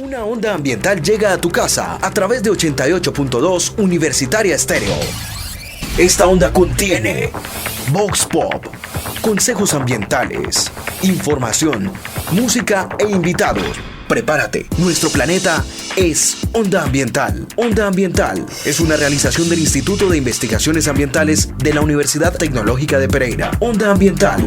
Una onda ambiental llega a tu casa a través de 88.2 Universitaria Estéreo. Esta onda contiene Vox Pop, consejos ambientales, información, música e invitados. Prepárate, nuestro planeta es Onda Ambiental. Onda Ambiental es una realización del Instituto de Investigaciones Ambientales de la Universidad Tecnológica de Pereira. Onda Ambiental.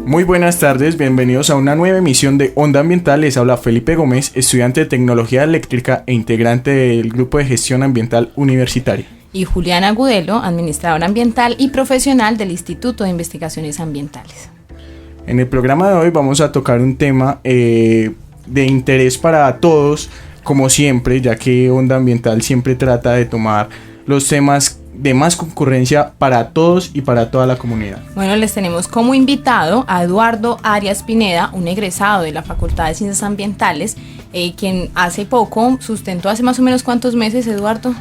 Muy buenas tardes, bienvenidos a una nueva emisión de Onda Ambiental. Les habla Felipe Gómez, estudiante de Tecnología Eléctrica e integrante del Grupo de Gestión Ambiental Universitaria. Y Juliana Agudelo, administradora ambiental y profesional del Instituto de Investigaciones Ambientales. En el programa de hoy vamos a tocar un tema de interés para todos, como siempre, ya que Onda Ambiental siempre trata de tomar los temas de más concurrencia para todos y para toda la comunidad. Bueno, les tenemos como invitado a Eduardo Arias Pineda, un egresado de la Facultad de Ciencias Ambientales, quien hace poco sustentó, hace más o menos ¿cuántos meses, Eduardo?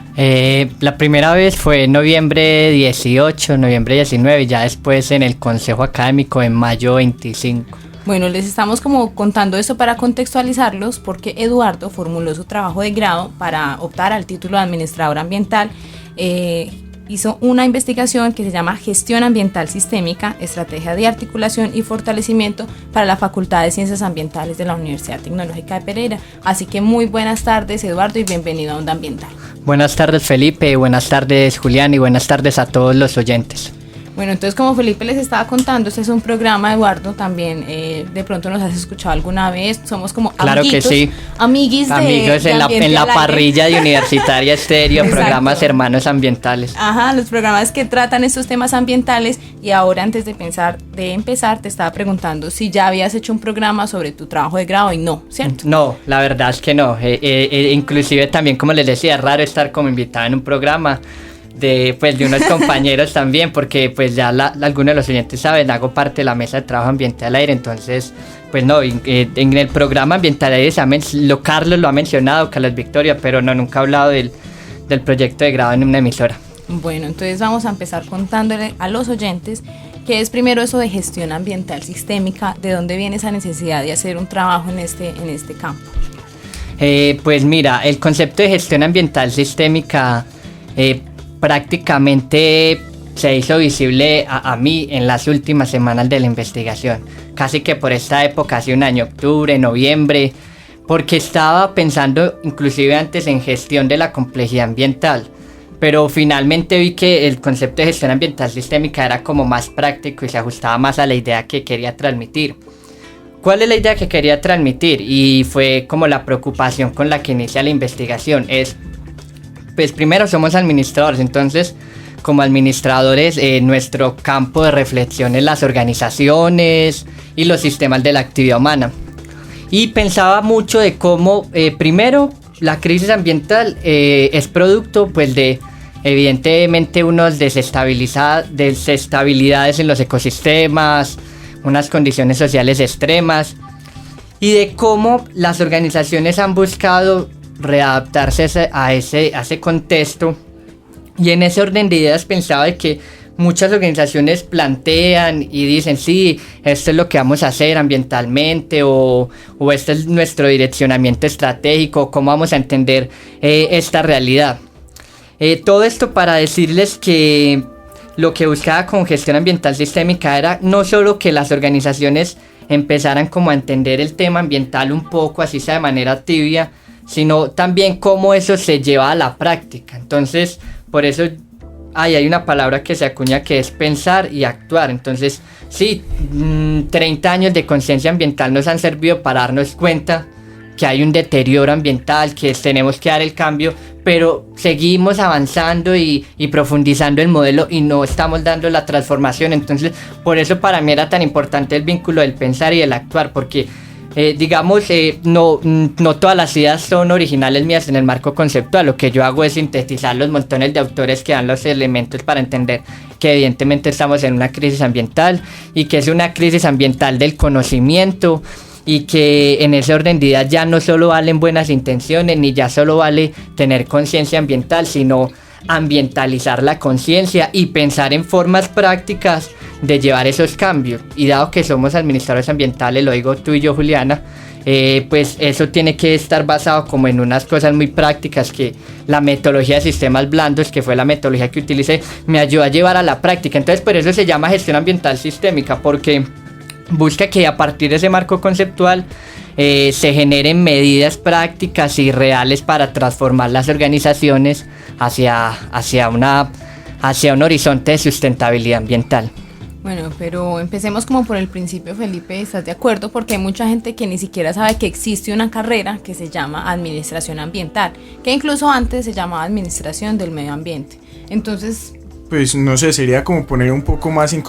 La primera vez fue en noviembre 18, noviembre 19, y ya después en el Consejo Académico en mayo 25. Bueno, les estamos como contando esto para contextualizarlos, porque Eduardo formuló su trabajo de grado para optar al título de administrador ambiental. Hizo una investigación que se llama Gestión Ambiental Sistémica, Estrategia de Articulación y Fortalecimiento para la Facultad de Ciencias Ambientales de la Universidad Tecnológica de Pereira. Así que muy buenas tardes, Eduardo, y bienvenido a Onda Ambiental. Buenas tardes, Felipe, buenas tardes, Julián, y buenas tardes a todos los oyentes. Bueno, entonces como Felipe les estaba contando, este es un programa, Eduardo, también de pronto nos has escuchado alguna vez, somos como claro amiguitos, que sí. Amigos en la parrilla de Universitaria Estéreo, programas hermanos ambientales. Ajá, los programas que tratan estos temas ambientales. Y ahora, antes de empezar, te estaba preguntando si ya habías hecho un programa sobre tu trabajo de grado, y no, ¿cierto? No, la verdad es que no, inclusive también, como les decía, es raro estar como invitado en un programa de unos compañeros también, porque pues ya algunos de los oyentes saben, hago parte de la mesa de trabajo Ambiental Aire, entonces pues no, en el programa Ambiental Aire Carlos lo ha mencionado, Carlos Victoria, pero no, nunca ha hablado del proyecto de grado en una emisora. Bueno, entonces vamos a empezar contándole a los oyentes qué es primero eso de gestión ambiental sistémica, de dónde viene esa necesidad de hacer un trabajo en este campo. Pues mira, el concepto de gestión ambiental sistémica prácticamente se hizo visible a mí en las últimas semanas de la investigación, casi que por esta época, hace un año, octubre, noviembre, porque estaba pensando inclusive antes en gestión de la complejidad ambiental, pero finalmente vi que el concepto de gestión ambiental sistémica era como más práctico y se ajustaba más a la idea que quería transmitir. ¿Cuál es la idea que quería transmitir? Y fue como la preocupación con la que inicia la investigación, pues primero somos administradores, entonces como administradores nuestro campo de reflexión es las organizaciones y los sistemas de la actividad humana. Y pensaba mucho de cómo primero la crisis ambiental es producto pues de evidentemente unas desestabilidades en los ecosistemas, unas condiciones sociales extremas, y de cómo las organizaciones han buscado readaptarse a ese contexto. Y en ese orden de ideas pensaba de que muchas organizaciones plantean y dicen sí, esto es lo que vamos a hacer ambientalmente, o este es nuestro direccionamiento estratégico, cómo vamos a entender esta realidad. Todo esto para decirles que lo que buscaba con gestión ambiental sistémica era no solo que las organizaciones empezaran como a entender el tema ambiental un poco, así sea de manera tibia, sino también cómo eso se lleva a la práctica. Entonces, por eso hay una palabra que se acuña que es pensar y actuar. Entonces, sí, 30 años de conciencia ambiental nos han servido para darnos cuenta que hay un deterioro ambiental, que tenemos que dar el cambio, pero seguimos avanzando y profundizando el modelo y no estamos dando la transformación. Entonces, por eso para mí era tan importante el vínculo del pensar y del actuar, porque no todas las ideas son originales mías en el marco conceptual. Lo que yo hago es sintetizar los montones de autores que dan los elementos para entender que evidentemente estamos en una crisis ambiental, y que es una crisis ambiental del conocimiento, y que en ese orden de ideas ya no solo valen buenas intenciones, ni ya solo vale tener conciencia ambiental, sino ambientalizar la conciencia y pensar en formas prácticas llevar esos cambios. Y dado que somos administradores ambientales, lo digo tú y yo, Juliana, pues eso tiene que estar basado como en unas cosas muy prácticas que la metodología de sistemas blandos, que fue la metodología que utilicé, me ayudó a llevar a la práctica. Entonces por eso se llama gestión ambiental sistémica, porque busca que a partir de ese marco conceptual se generen medidas prácticas y reales para transformar las organizaciones hacia un horizonte de sustentabilidad ambiental. Bueno, pero empecemos como por el principio, Felipe, ¿estás de acuerdo? Porque hay mucha gente que ni siquiera sabe que existe una carrera que se llama Administración Ambiental, que incluso antes se llamaba Administración del Medio Ambiente. Entonces, pues no sé, sería como poner un poco más en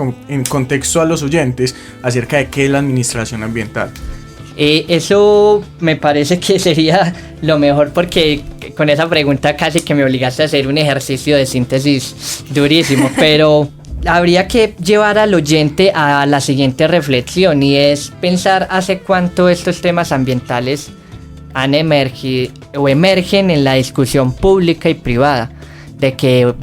contexto a los oyentes acerca de qué es la administración ambiental. Eso me parece que sería lo mejor, porque con esa pregunta casi que me obligaste a hacer un ejercicio de síntesis durísimo, pero habría que llevar al oyente a la siguiente reflexión, y es pensar hace cuánto estos temas ambientales han emergido o emergen en la discusión pública y privada, de que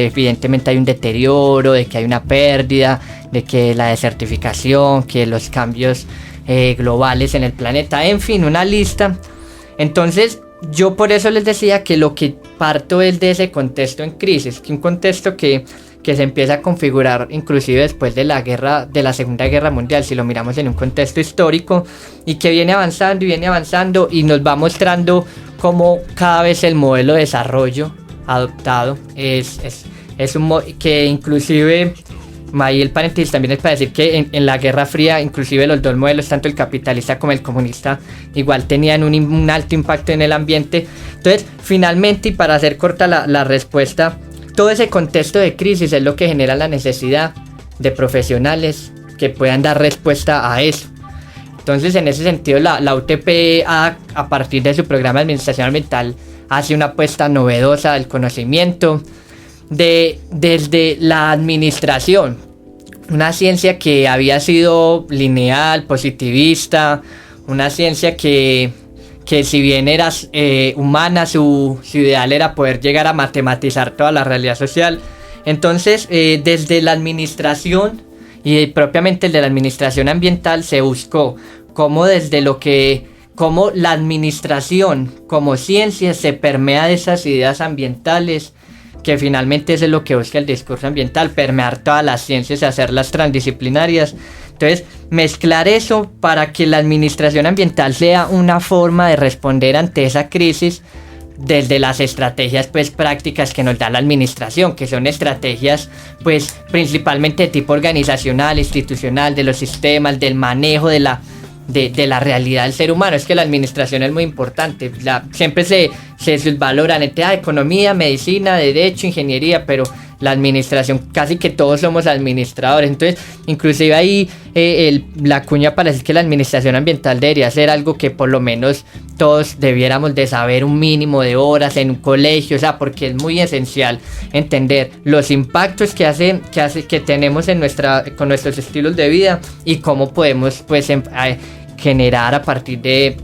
evidentemente hay un deterioro, de que hay una pérdida, de que la desertificación, que los cambios globales en el planeta, en fin, una lista. Entonces yo por eso les decía que lo que parto es de ese contexto en crisis, que un contexto que se empieza a configurar inclusive después de la Segunda Guerra Mundial, si lo miramos en un contexto histórico, y que viene avanzando y nos va mostrando cómo cada vez el modelo de desarrollo adoptado es que inclusive, ahí el paréntesis también es para decir que en la Guerra Fría inclusive los dos modelos, tanto el capitalista como el comunista, igual tenían un alto impacto en el ambiente. Entonces finalmente, y para hacer corta la respuesta, todo ese contexto de crisis es lo que genera la necesidad de profesionales que puedan dar respuesta a eso. Entonces en ese sentido la UTP a partir de su programa de administración ambiental hace una apuesta novedosa del conocimiento desde la administración, una ciencia que había sido lineal, positivista, una ciencia que si bien era humana, su ideal era poder llegar a matematizar toda la realidad social. Entonces desde la administración y propiamente de la administración ambiental se buscó cómo la administración como ciencia se permea de esas ideas ambientales, que finalmente eso es lo que busca el discurso ambiental, permear todas las ciencias y hacerlas transdisciplinarias. Entonces, mezclar eso para que la administración ambiental sea una forma de responder ante esa crisis desde las estrategias pues prácticas que nos da la administración, que son estrategias pues principalmente de tipo organizacional, institucional, de los sistemas, del manejo de la realidad del ser humano. Es que la administración es muy importante, siempre se subvaloran economía, medicina, derecho, ingeniería, pero la administración, casi que todos somos administradores. Entonces inclusive ahí la cuña para decir que la administración ambiental debería ser algo que por lo menos todos debiéramos de saber un mínimo de horas en un colegio, o sea, porque es muy esencial entender los impactos que tenemos con nuestros estilos de vida y cómo podemos pues generar a partir de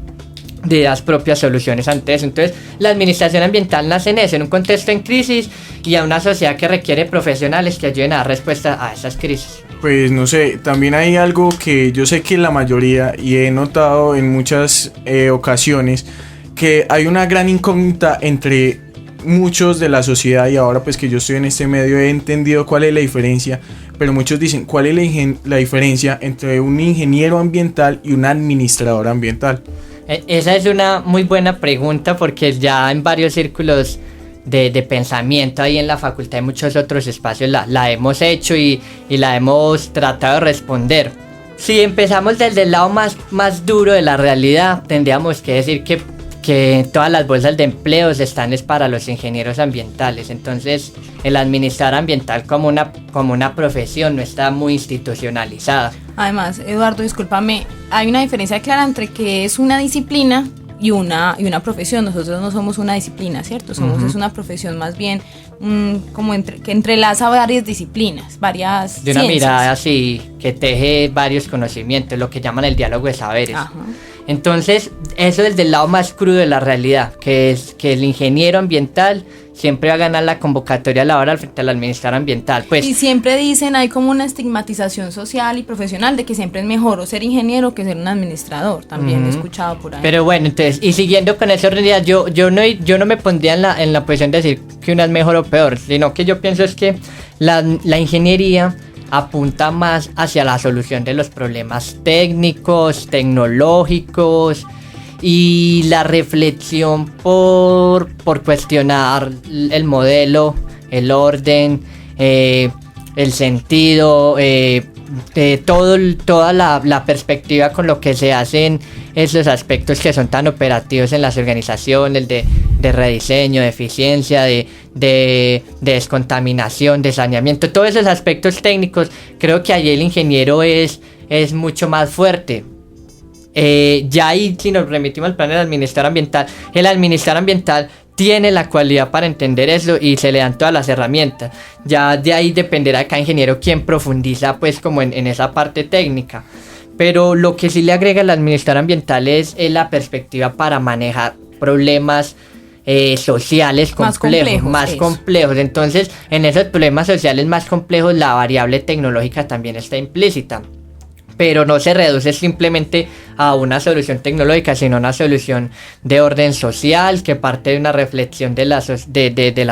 las propias soluciones ante eso. Entonces la administración ambiental nace en un contexto en crisis y a una sociedad que requiere profesionales que ayuden a dar respuesta a esas crisis. Pues no sé, también hay algo que yo sé que la mayoría, y he notado en muchas ocasiones, que hay una gran incógnita entre muchos de la sociedad, y ahora pues que yo estoy en este medio he entendido cuál es la diferencia, pero muchos dicen cuál es la diferencia entre un ingeniero ambiental y un administrador ambiental. Esa es una muy buena pregunta, porque ya en varios círculos de pensamiento ahí en la facultad y muchos otros espacios la hemos hecho y la hemos tratado de responder. Si empezamos desde el lado más duro de la realidad, tendríamos que decir que todas las bolsas de empleos están para los ingenieros ambientales. Entonces el administrar ambiental como una profesión no está muy institucionalizada. Además, Eduardo, discúlpame, hay una diferencia clara entre que es una disciplina y una profesión. Nosotros no somos una disciplina, ¿cierto? Es una profesión más bien que entrelaza varias disciplinas, varias de una ciencias. mirada así que teje varios conocimientos, lo que llaman el diálogo de saberes. Ajá. Entonces, eso es del lado más crudo de la realidad, que es que el ingeniero ambiental siempre va a ganar la convocatoria laboral frente al administrador ambiental. Pues, y siempre dicen, hay como una estigmatización social y profesional de que siempre es mejor o ser ingeniero que ser un administrador. También he escuchado por ahí. pero bueno, entonces, y siguiendo con esa realidad, yo no me pondría en la posición de decir que una es mejor o peor, sino que yo pienso es que la ingeniería apunta más hacia la solución de los problemas técnicos, tecnológicos, y la reflexión por cuestionar el modelo, el orden, el sentido, toda la perspectiva con lo que se hacen esos aspectos que son tan operativos en las organizaciones, de rediseño, de eficiencia, de descontaminación, de saneamiento, todos esos aspectos técnicos. Creo que allí el ingeniero es mucho más fuerte. Ya ahí, si nos remitimos al plan del administrador ambiental, el administrador ambiental tiene la cualidad para entender eso y se le dan todas las herramientas. Ya de ahí dependerá de cada ingeniero quien profundiza pues como en esa parte técnica. Pero lo que sí le agrega al administrador ambiental es la perspectiva para manejar problemas sociales más complejos. Entonces, en esos problemas sociales más complejos, la variable tecnológica también está implícita. Pero no se reduce simplemente a una solución tecnológica, sino una solución de orden social que parte de una reflexión de la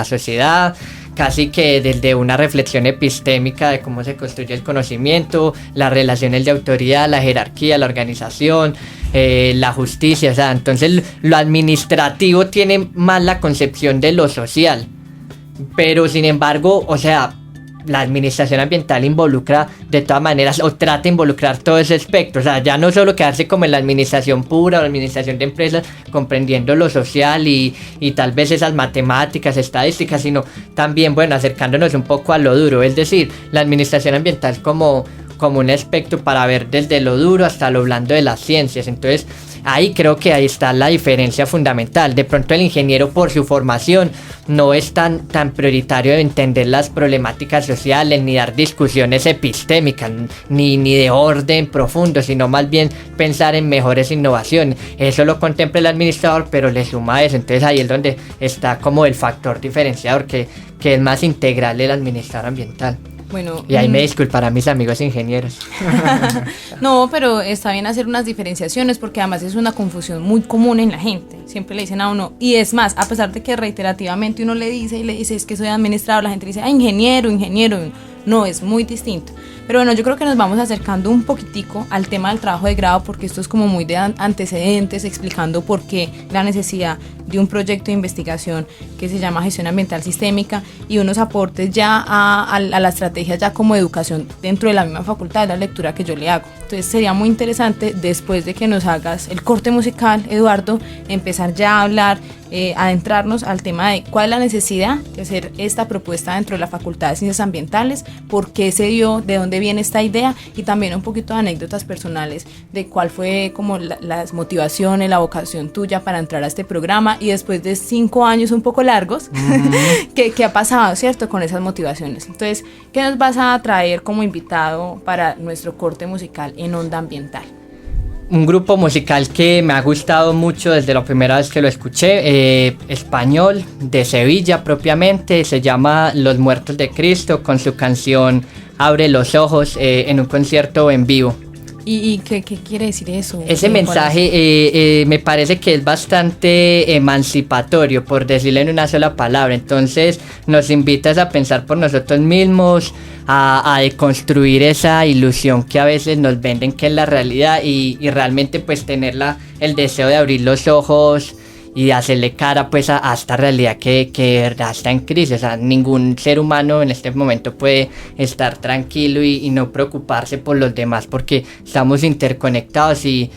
sociedad, casi que desde una reflexión epistémica de cómo se construye el conocimiento, las relaciones de autoridad, la jerarquía, la organización, la justicia. O sea, entonces lo administrativo tiene más la concepción de lo social, pero sin embargo, o sea, la administración ambiental involucra de todas maneras o trata de involucrar todo ese espectro. O sea, ya no solo quedarse como en la administración pura o la administración de empresas, comprendiendo lo social y tal vez esas matemáticas, estadísticas, sino también, bueno, acercándonos un poco a lo duro. Es decir, la administración ambiental como un aspecto para ver desde lo duro hasta lo blando de las ciencias. Entonces, ahí creo que ahí está la diferencia fundamental. De pronto el ingeniero, por su formación, no es tan prioritario de entender las problemáticas sociales, ni dar discusiones epistémicas, ni de orden profundo, sino más bien pensar en mejores innovaciones. Eso lo contempla el administrador, pero le suma eso. Entonces ahí es donde está como el factor diferenciador, que es más integral el administrador ambiental. Bueno, y ahí me disculparán mis amigos ingenieros. No, pero está bien hacer unas diferenciaciones porque además es una confusión muy común en la gente. Siempre le dicen a uno, y es más, a pesar de que reiterativamente uno le dice es que soy administrador, la gente dice, ingeniero. No, es muy distinto. Pero bueno, yo creo que nos vamos acercando un poquitico al tema del trabajo de grado, porque esto es como muy de antecedentes, explicando por qué la necesidad de un proyecto de investigación que se llama Gestión Ambiental Sistémica y unos aportes ya a la estrategia ya como educación dentro de la misma facultad, de la lectura que yo le hago. Entonces sería muy interesante, después de que nos hagas el corte musical, Eduardo, empezar ya a hablar, adentrarnos al tema de cuál es la necesidad de hacer esta propuesta dentro de la Facultad de Ciencias Ambientales, por qué se dio, de dónde viene esta idea y también un poquito de anécdotas personales de cuál fue como las motivaciones, la vocación tuya para entrar a este programa y después de 5 años un poco largos, ¿qué ha pasado, cierto, con esas motivaciones? Entonces, ¿qué nos vas a traer como invitado para nuestro corte musical en Onda Ambiental? Un grupo musical que me ha gustado mucho desde la primera vez que lo escuché, español, de Sevilla propiamente, se llama Los Muertos de Cristo, con su canción Abre los Ojos, en un concierto en vivo. ¿Y qué quiere decir eso? Ese mensaje me parece que es bastante emancipatorio, por decirlo en una sola palabra. Entonces nos invitas a pensar por nosotros mismos, a deconstruir esa ilusión que a veces nos venden que es la realidad y realmente pues tener el deseo de abrir los ojos y hacerle cara pues a esta realidad que de verdad está en crisis. O sea, ningún ser humano en este momento puede estar tranquilo y no preocuparse por los demás porque estamos interconectados y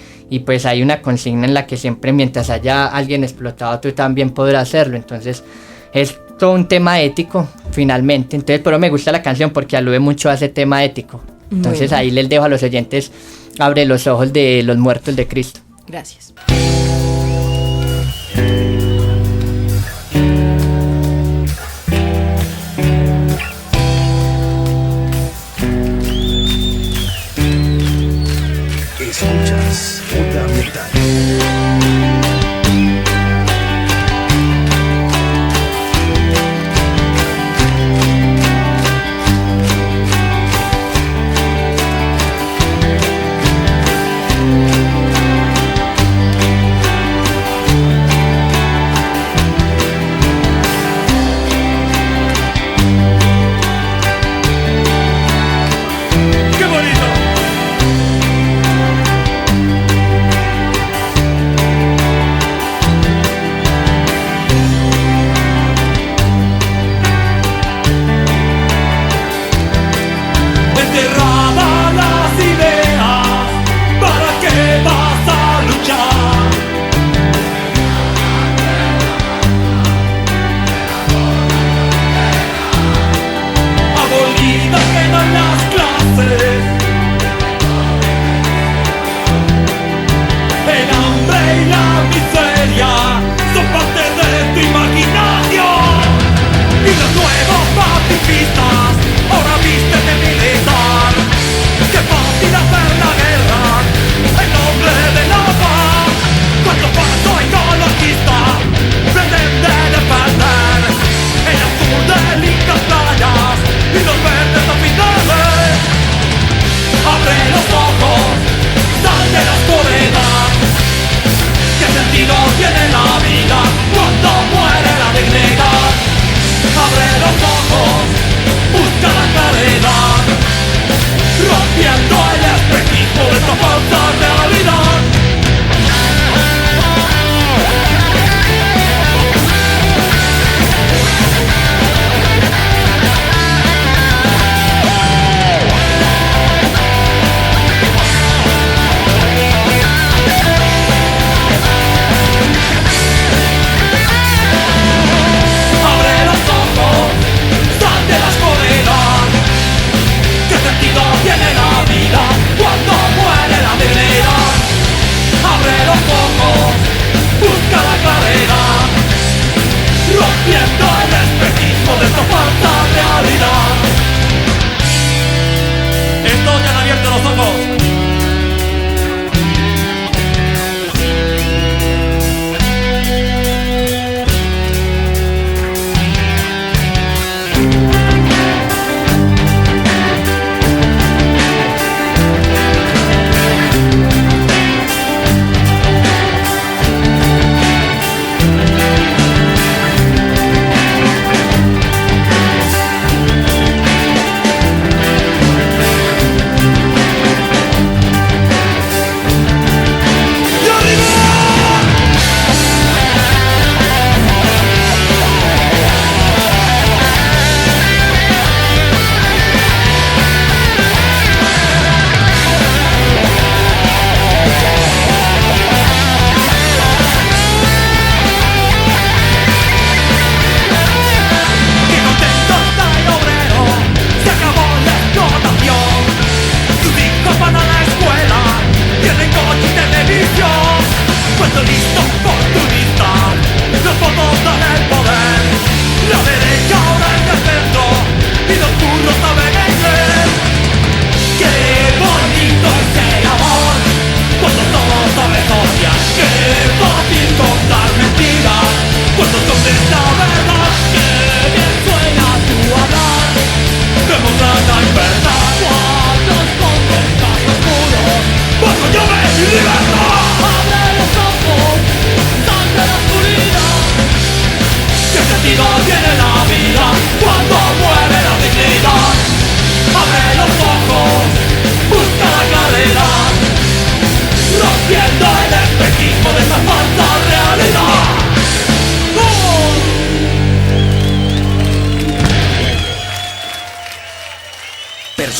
pues hay una consigna en la que siempre mientras haya alguien explotado tú también podrás hacerlo. Entonces es todo un tema ético finalmente. Entonces por eso me gusta la canción porque alude mucho a ese tema ético. Entonces ahí les dejo a los oyentes Abre los Ojos de Los Muertos de Cristo. Gracias. Escuchas Onda Ambiental.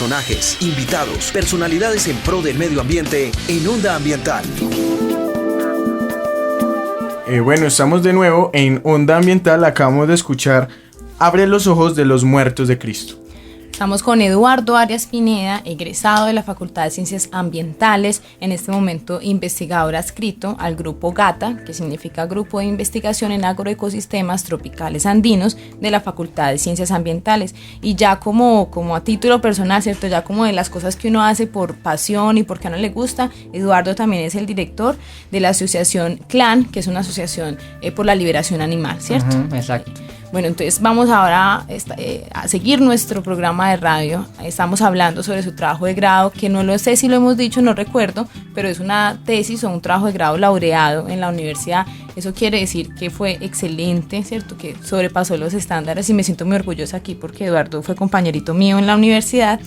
Personajes, invitados, personalidades en pro del medio ambiente en Onda Ambiental. Bueno, estamos de nuevo en Onda Ambiental. Acabamos de escuchar Abre los ojos de los muertos de Cristo. Estamos con Eduardo Arias Pineda, egresado de la Facultad de Ciencias Ambientales, en este momento investigador adscrito al grupo GATA, que significa Grupo de Investigación en Agroecosistemas Tropicales Andinos de la Facultad de Ciencias Ambientales. Y ya como a título personal, ¿cierto? Ya como de las cosas que uno hace por pasión y porque a uno le gusta, Eduardo también es el director de la asociación CLAN, que es una asociación por la liberación animal, ¿cierto? Exacto. Bueno, entonces vamos ahora a seguir nuestro programa de radio. Estamos hablando sobre su trabajo de grado, que no lo sé si lo hemos dicho, no recuerdo, pero es una tesis o un trabajo de grado laureado en la universidad. Eso quiere decir que fue excelente, ¿cierto? Que sobrepasó los estándares y me siento muy orgullosa aquí porque Eduardo fue compañerito mío en la universidad.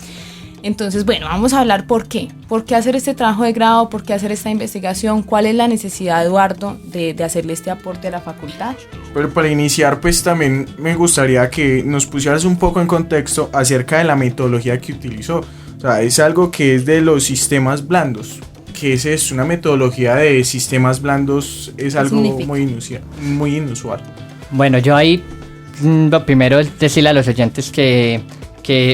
Entonces, bueno, vamos a hablar por qué. ¿Por qué hacer este trabajo de grado? ¿Por qué hacer esta investigación? ¿Cuál es la necesidad, Eduardo, de hacerle este aporte a la facultad? Pero para iniciar, pues también me gustaría que nos pusieras un poco en contexto acerca de la metodología que utilizó. O sea, es algo que es de los sistemas blandos. ¿Qué es eso? Una metodología de sistemas blandos es algo muy inusual. Bueno, yo ahí lo primero es decirle a los oyentes que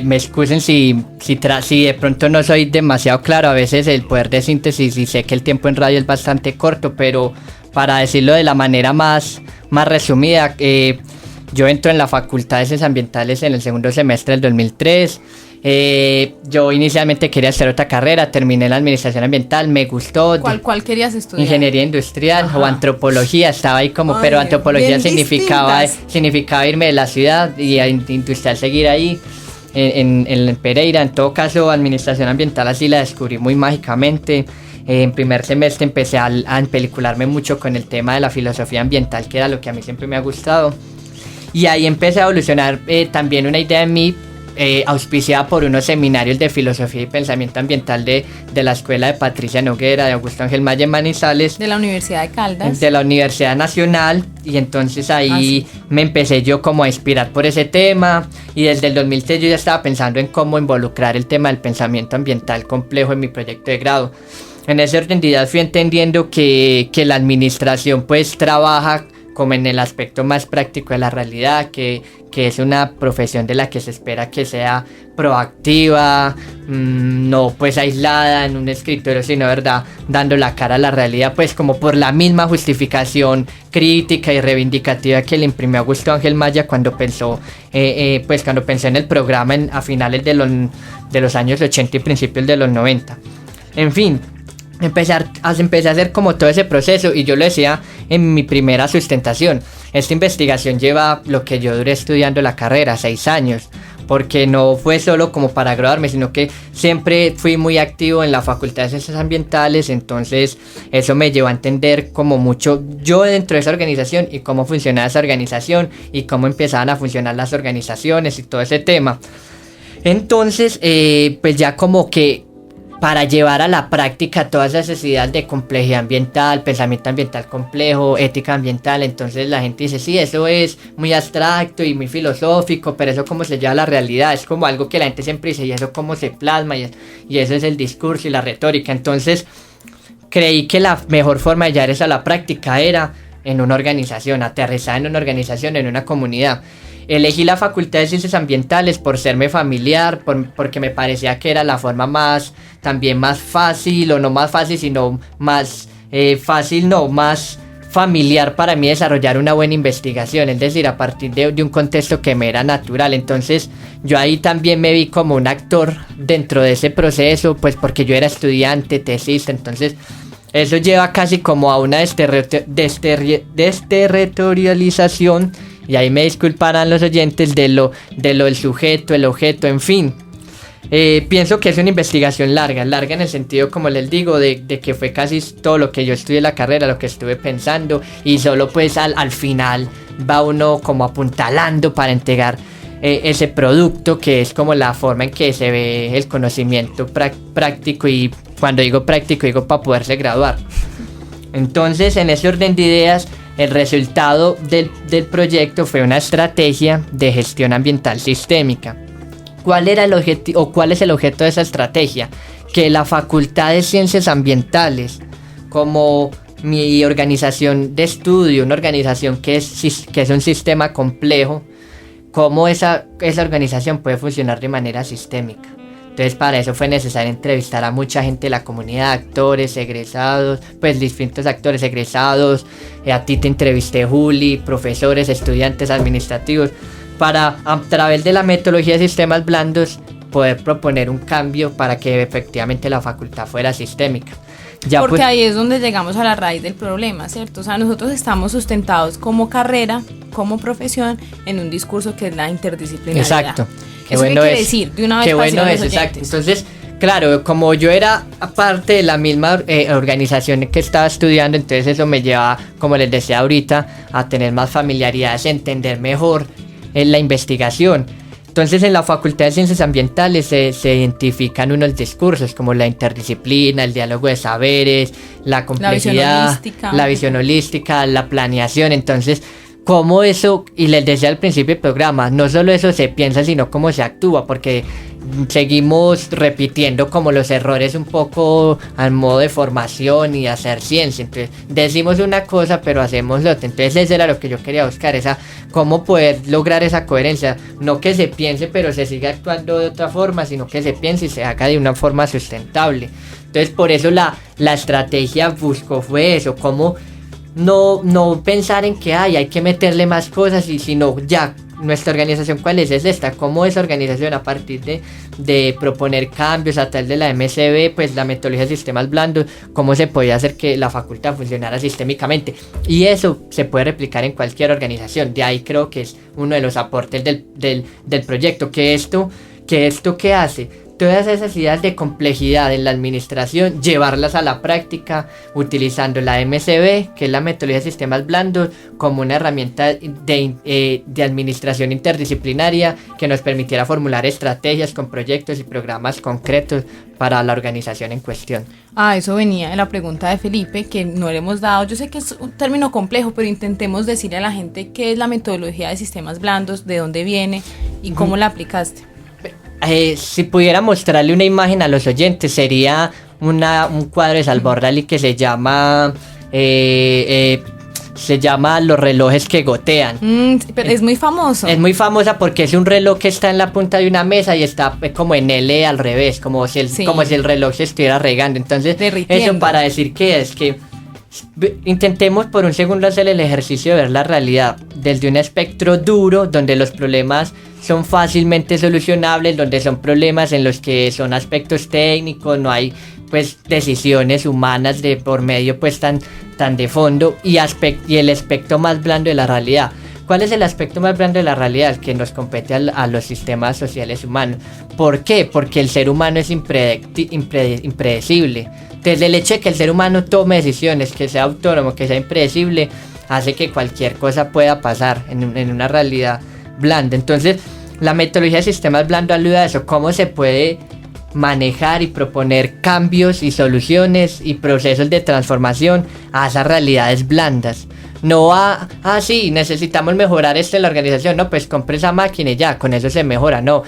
me excusen si de pronto no soy demasiado claro. A veces el poder de síntesis, y sé que el tiempo en radio es bastante corto, pero para decirlo de la manera más resumida, yo entro en la Facultad de Ciencias Ambientales en el segundo semestre del 2003. Yo inicialmente quería hacer otra carrera, terminé la administración ambiental, me gustó. ¿Cuál querías estudiar? Ingeniería industrial. Ajá. O antropología, estaba ahí como, ay, pero antropología significaba irme de la ciudad y a industrial seguir ahí. En Pereira. En todo caso, administración ambiental así la descubrí muy mágicamente. En primer semestre empecé a empelicularme mucho con el tema de la filosofía ambiental, que era lo que a mí siempre me ha gustado, y ahí empecé a evolucionar también una idea en mí, auspiciada por unos seminarios de filosofía y pensamiento ambiental de la escuela de Patricia Noguera, de Augusto Ángel Maya en Manizales, de la Universidad de Caldas, de la Universidad Nacional. Y entonces ahí me empecé yo como a inspirar por ese tema, y desde el 2006 yo ya estaba pensando en cómo involucrar el tema del pensamiento ambiental complejo en mi proyecto de grado. En ese orden de ideas fui entendiendo que la administración pues trabaja como en el aspecto más práctico de la realidad, que es una profesión de la que se espera que sea proactiva, no pues aislada en un escritorio, sino verdad, dando la cara a la realidad, pues como por la misma justificación crítica y reivindicativa que le imprimió Augusto Ángel Maya cuando pensó en el programa a finales de los años 80 y principios de los 90. En fin, empecé a hacer como todo ese proceso, y yo lo decía en mi primera sustentación. Esta investigación lleva lo que yo duré estudiando la carrera, 6 años, porque no fue solo como para graduarme, sino que siempre fui muy activo en la Facultad de Ciencias Ambientales. Entonces eso me llevó a entender como mucho yo dentro de esa organización y cómo funcionaba esa organización y cómo empezaban a funcionar las organizaciones y todo ese tema. Entonces pues ya como que para llevar a la práctica todas esas necesidades de complejidad ambiental, pensamiento ambiental complejo, ética ambiental, entonces la gente dice, sí, eso es muy abstracto y muy filosófico, pero eso cómo se lleva a la realidad, es como algo que la gente siempre dice, y eso cómo se plasma, y eso es el discurso y la retórica. Entonces creí que la mejor forma de llevar eso a la práctica era en una organización, aterrizada en una organización, en una comunidad. Elegí la Facultad de Ciencias Ambientales por serme familiar, porque me parecía que era la forma más fácil, o no más fácil, sino más más familiar para mí desarrollar una buena investigación, es decir, a partir de un contexto que me era natural. Entonces yo ahí también me vi como un actor dentro de ese proceso, pues porque yo era estudiante, tesista, entonces eso lleva casi como a una desterritorialización. Y ahí me disculparán los oyentes de lo del sujeto, el objeto, en fin. Pienso que es una investigación larga en el sentido, como les digo, de que fue casi todo lo que yo estudié en la carrera, lo que estuve pensando, y solo pues al final va uno como apuntalando para entregar ese producto, que es como la forma en que se ve el conocimiento práctico, y cuando digo práctico digo para poderse graduar. Entonces, en ese orden de ideas, el resultado del proyecto fue una estrategia de gestión ambiental sistémica. ¿Cuál era el objetivo, o cuál es el objeto de esa estrategia? Que la Facultad de Ciencias Ambientales, como mi organización de estudio, una organización que es un sistema complejo, cómo esa organización puede funcionar de manera sistémica. Entonces para eso fue necesario entrevistar a mucha gente de la comunidad, actores, egresados, pues distintos actores egresados, a ti te entrevisté, Juli, profesores, estudiantes, administrativos, para a través de la metodología de sistemas blandos poder proponer un cambio para que efectivamente la facultad fuera sistémica. Ya porque pues, ahí es donde llegamos a la raíz del problema, ¿cierto? O sea, nosotros estamos sustentados como carrera, como profesión, en un discurso que es la interdisciplinaridad. Exacto. ¿Eso qué quiere decir? De una vez qué para bueno decirle a es, los exacto. oyentes. Entonces, claro, como yo era parte de la misma organización que estaba estudiando, entonces eso me lleva, como les decía ahorita, a tener más familiaridades, a entender mejor la investigación. Entonces en la Facultad de Ciencias Ambientales se identifican unos discursos como la interdisciplina, el diálogo de saberes, la complejidad, la visión holística, la planeación. Entonces, cómo eso, y les decía al principio del programa, no solo eso se piensa, sino cómo se actúa, porque seguimos repitiendo como los errores un poco al modo de formación y hacer ciencia. Entonces decimos una cosa pero hacemos otra. Entonces eso era lo que yo quería buscar, cómo poder lograr esa coherencia, no que se piense pero se siga actuando de otra forma, sino que se piense y se haga de una forma sustentable. Entonces por eso la estrategia buscó fue eso, cómo no pensar en que hay que meterle más cosas, sino ya nuestra organización cuál es esta, cómo esa organización a partir de proponer cambios a través de la MSB, pues la metodología de sistemas blandos, cómo se podía hacer que la facultad funcionara sistémicamente, y eso se puede replicar en cualquier organización. De ahí creo que es uno de los aportes del proyecto, que esto que hace todas esas ideas de complejidad en la administración, llevarlas a la práctica utilizando la MSB, que es la metodología de sistemas blandos, como una herramienta de administración interdisciplinaria que nos permitiera formular estrategias con proyectos y programas concretos para la organización en cuestión. Eso venía en la pregunta de Felipe, que no le hemos dado. Yo sé que es un término complejo, pero intentemos decirle a la gente qué es la metodología de sistemas blandos, de dónde viene y cómo la aplicaste. Si pudiera mostrarle una imagen a los oyentes, sería un cuadro de Salvador Dalí que se llama Los relojes que gotean. Pero es muy famoso. Es muy famosa porque es un reloj que está en la punta de una mesa y está como en L al revés, como si el reloj se estuviera regando. Entonces, derritiendo. eso para decir que intentemos por un segundo hacer el ejercicio de ver la realidad desde un espectro duro, donde los problemas son fácilmente solucionables, donde son problemas en los que son aspectos técnicos, no hay pues decisiones humanas de por medio pues tan de fondo, y el aspecto más blando de la realidad. ¿Cuál es el aspecto más blando de la realidad? El que nos compete a los sistemas sociales humanos. ¿Por qué? Porque el ser humano es impredecible. Desde el hecho de que el ser humano tome decisiones, que sea autónomo, que sea impredecible, hace que cualquier cosa pueda pasar en una realidad blanda. Entonces, la metodología de sistemas blandos ayuda a eso, cómo se puede manejar y proponer cambios y soluciones y procesos de transformación a esas realidades blandas. No sí, necesitamos mejorar esto en la organización, no, pues compre esa máquina y ya, con eso se mejora, no,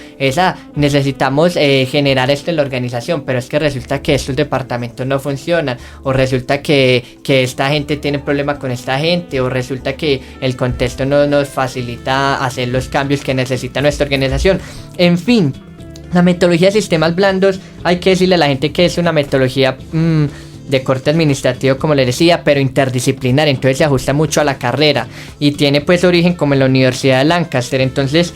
necesitamos generar esto en la organización, pero es que resulta que estos departamentos no funcionan, o resulta que esta gente tiene problema con esta gente, o resulta que el contexto no nos facilita hacer los cambios que necesita nuestra organización. En fin, la metodología de sistemas blandos, hay que decirle a la gente que es una metodología de corte administrativo, como les decía, pero interdisciplinar, entonces se ajusta mucho a la carrera y tiene pues origen como en la Universidad de Lancaster. Entonces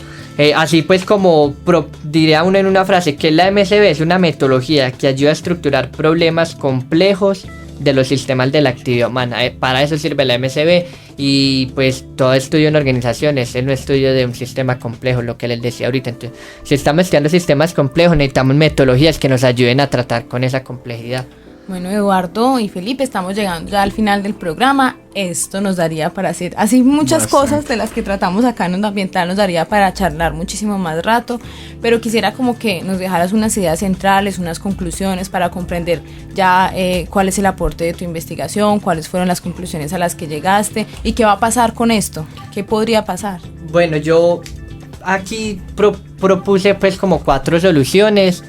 así pues como diría uno en una frase, que la MSB es una metodología que ayuda a estructurar problemas complejos de los sistemas de la actividad humana. Para eso sirve la MSB, y pues todo estudio en organizaciones es un estudio de un sistema complejo, lo que les decía ahorita. Entonces, si estamos estudiando sistemas complejos, necesitamos metodologías que nos ayuden a tratar con esa complejidad. Bueno, Eduardo y Felipe, estamos llegando ya al final del programa. Esto nos daría para hacer así muchas cosas de las que tratamos acá en Onda Ambiental, nos daría para charlar muchísimo más rato, pero quisiera como que nos dejaras unas ideas centrales, unas conclusiones para comprender ya cuál es el aporte de tu investigación, cuáles fueron las conclusiones a las que llegaste y qué va a pasar con esto, qué podría pasar. Bueno, yo aquí propuse pues como 4 soluciones.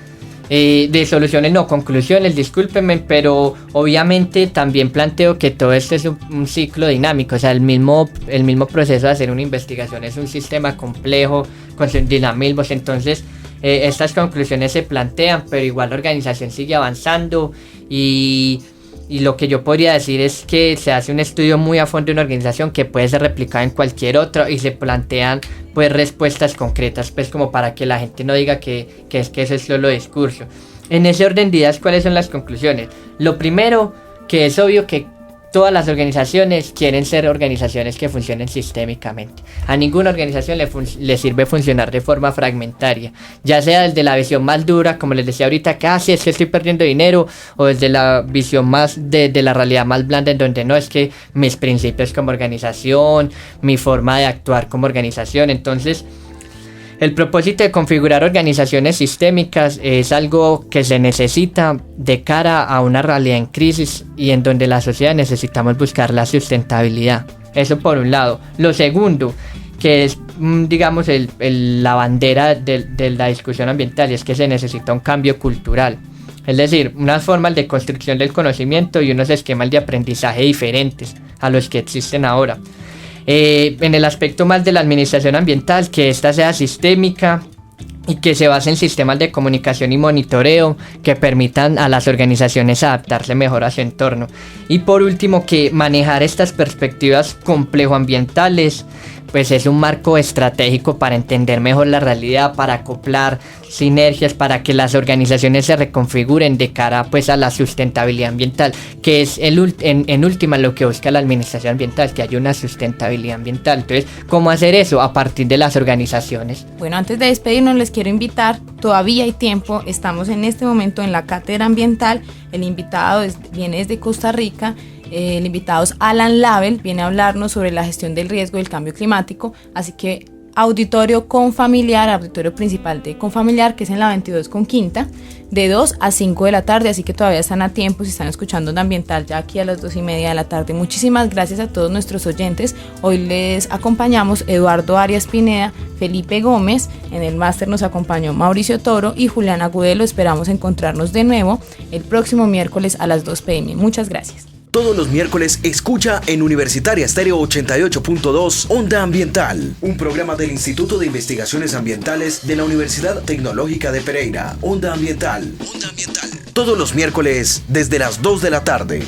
De soluciones, no, conclusiones, discúlpenme, pero obviamente también planteo que todo esto es un ciclo dinámico, o sea, el mismo proceso de hacer una investigación es un sistema complejo, con sus dinamismos, entonces estas conclusiones se plantean, pero igual la organización sigue avanzando y lo que yo podría decir es que se hace un estudio muy a fondo de una organización que puede ser replicada en cualquier otra y se plantean pues respuestas concretas, pues como para que la gente no diga que eso es solo discurso. En ese orden de ideas, ¿cuáles son las conclusiones? Lo primero, que es obvio que todas las organizaciones quieren ser organizaciones que funcionen sistémicamente. A ninguna organización le sirve funcionar de forma fragmentaria, ya sea desde la visión más dura, como les decía ahorita, que si es que estoy perdiendo dinero, o desde la visión más de la realidad más blanda, en donde no, es que mis principios como organización, mi forma de actuar como organización. Entonces, el propósito de configurar organizaciones sistémicas es algo que se necesita de cara a una realidad en crisis y en donde la sociedad necesitamos buscar la sustentabilidad. Eso por un lado. Lo segundo, que es digamos la bandera de la discusión ambiental, y es que se necesita un cambio cultural. Es decir, unas formas de construcción del conocimiento y unos esquemas de aprendizaje diferentes a los que existen ahora. En el aspecto más de la administración ambiental, que ésta sea sistémica y que se base en sistemas de comunicación y monitoreo que permitan a las organizaciones adaptarse mejor a su entorno. Y por último, que manejar estas perspectivas complejoambientales pues es un marco estratégico para entender mejor la realidad, para acoplar sinergias, para que las organizaciones se reconfiguren de cara pues a la sustentabilidad ambiental, que es en última lo que busca la administración ambiental, que haya una sustentabilidad ambiental. Entonces, ¿cómo hacer eso? A partir de las organizaciones. Bueno, antes de despedirnos les quiero invitar, todavía hay tiempo, estamos en este momento en la cátedra ambiental, el invitado viene desde Costa Rica. El invitado es Alan Label, viene a hablarnos sobre la gestión del riesgo del cambio climático, así que auditorio Confamiliar, auditorio principal de Confamiliar, que es en la 22 con Quinta, de 2 a 5 de la tarde, así que todavía están a tiempo si están escuchando Onda Ambiental ya aquí a las 2:30 de la tarde. Muchísimas gracias a todos nuestros oyentes. Hoy les acompañamos Eduardo Arias Pineda, Felipe Gómez, en el máster nos acompañó Mauricio Toro y Julián Agudelo. Esperamos encontrarnos de nuevo el próximo miércoles a las 2 p.m. Muchas gracias. Todos los miércoles escucha en Universitaria Estéreo 88.2 Onda Ambiental, un programa del Instituto de Investigaciones Ambientales de la Universidad Tecnológica de Pereira. Onda Ambiental. Todos los miércoles desde las 2 de la tarde.